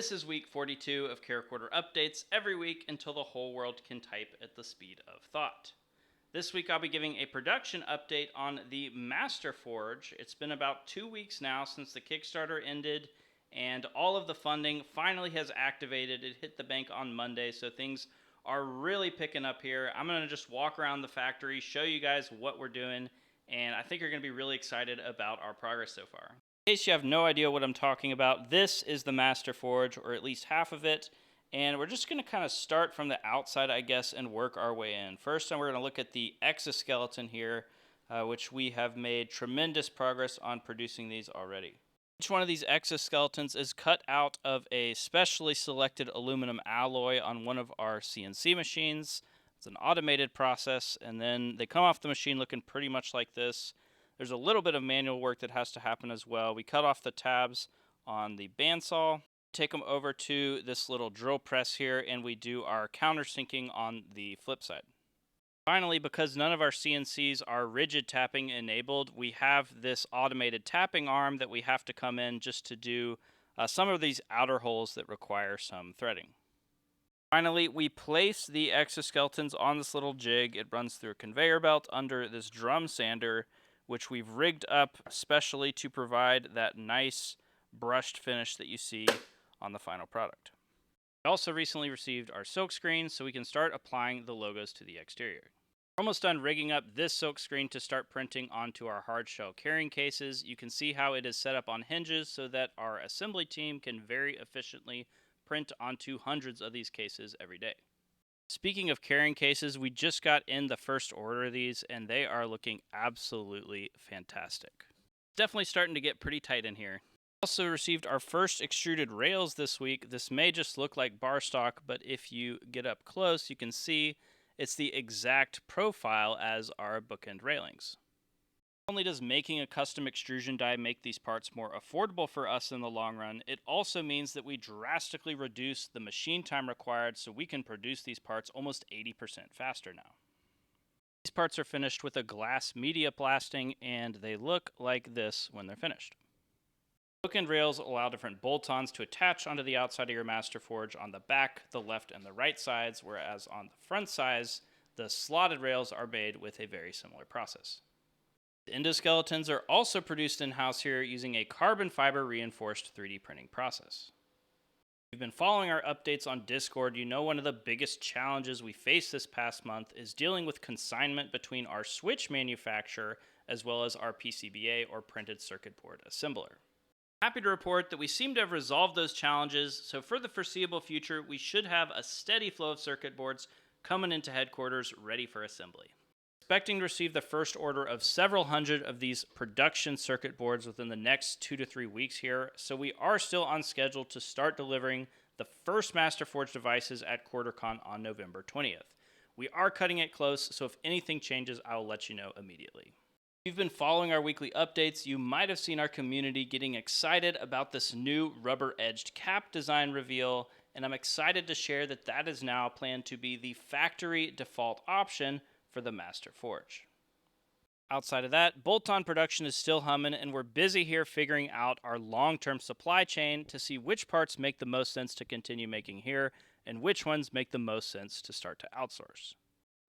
This is week 42 of Caracorder updates every week until the whole world can type at the speed of thought. This week I'll be giving a production update on the Master Forge. It's been about 2 weeks now since the Kickstarter ended and all of the funding finally has activated. It hit the bank on Monday, so things are really picking up here. I'm going to just walk around the factory, show you guys what we're doing, and I think you're going to be really excited about our progress so far. In case you have no idea what I'm talking about, this is the Master Forge, or at least half of it, and we're just going to kind of start from the outside, I guess, and work our way in. First, we're going to look at the exoskeleton here, which we have made tremendous progress on producing these already. Each one of these exoskeletons is cut out of a specially selected aluminum alloy on one of our CNC machines. It's an automated process, and then they come off the machine looking pretty much like this. There's a little bit of manual work that has to happen as well. We cut off the tabs on the bandsaw, take them over to this little drill press here, and we do our countersinking on the flip side. Finally, because none of our CNCs are rigid tapping enabled, we have this automated tapping arm that we have to come in just to do some of these outer holes that require some threading. Finally, we place the exoskeletons on this little jig. It runs through a conveyor belt under this drum sander, which we've rigged up specially to provide that nice brushed finish that you see on the final product. We also recently received our silk screen so we can start applying the logos to the exterior. We're almost done rigging up this silk screen to start printing onto our hard shell carrying cases. You can see how it is set up on hinges so that our assembly team can very efficiently print onto hundreds of these cases every day. Speaking of carrying cases, we just got in the first order of these, and they are looking absolutely fantastic. Definitely starting to get pretty tight in here. Also received our first extruded rails this week. This may just look like bar stock, but if you get up close, you can see it's the exact profile as our bookend railings. Not only does making a custom extrusion die make these parts more affordable for us in the long run, it also means that we drastically reduce the machine time required so we can produce these parts almost 80% faster now. These parts are finished with a glass media blasting, and they look like this when they're finished. Bookend rails allow different bolt-ons to attach onto the outside of your Master Forge on the back, the left, and the right sides, whereas on the front sides, the slotted rails are made with a very similar process. The endoskeletons are also produced in-house here using a carbon fiber reinforced 3D printing process. If you've been following our updates on Discord, you know one of the biggest challenges we faced this past month is dealing with consignment between our switch manufacturer as well as our PCBA or printed circuit board assembler. Happy to report that we seem to have resolved those challenges, so for the foreseeable future, we should have a steady flow of circuit boards coming into headquarters ready for assembly. Expecting to receive the first order of several hundred of these production circuit boards within the next 2 to 3 weeks here, so we are still on schedule to start delivering the first Master Forge devices at QuarterCon on November 20th. We are cutting it close, so if anything changes, I will let you know immediately. If you've been following our weekly updates, you might have seen our community getting excited about this new rubber-edged cap design reveal, and I'm excited to share that that is now planned to be the factory default option for the Master Forge. Outside of that, bolt-on production is still humming, and we're busy here figuring out our long-term supply chain to see which parts make the most sense to continue making here and which ones make the most sense to start to outsource.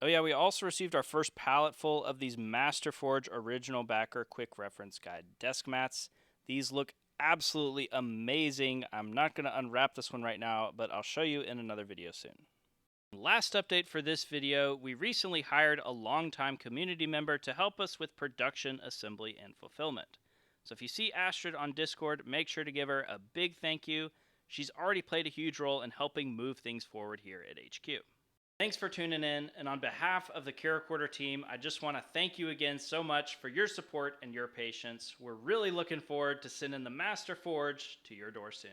Oh yeah, we also received our first pallet full of these Master Forge Original Backer Quick Reference Guide desk mats. These look absolutely amazing. I'm not going to unwrap this one right now, but I'll show you in another video soon. Last update for this video, we recently hired a longtime community member to help us with production, assembly, and fulfillment. So if you see Astrid on Discord, make sure to give her a big thank you. She's already played a huge role in helping move things forward here at HQ. Thanks for tuning in, and on behalf of the Caracorder team, I just want to thank you again so much for your support and your patience. We're really looking forward to sending the Master Forge to your door soon.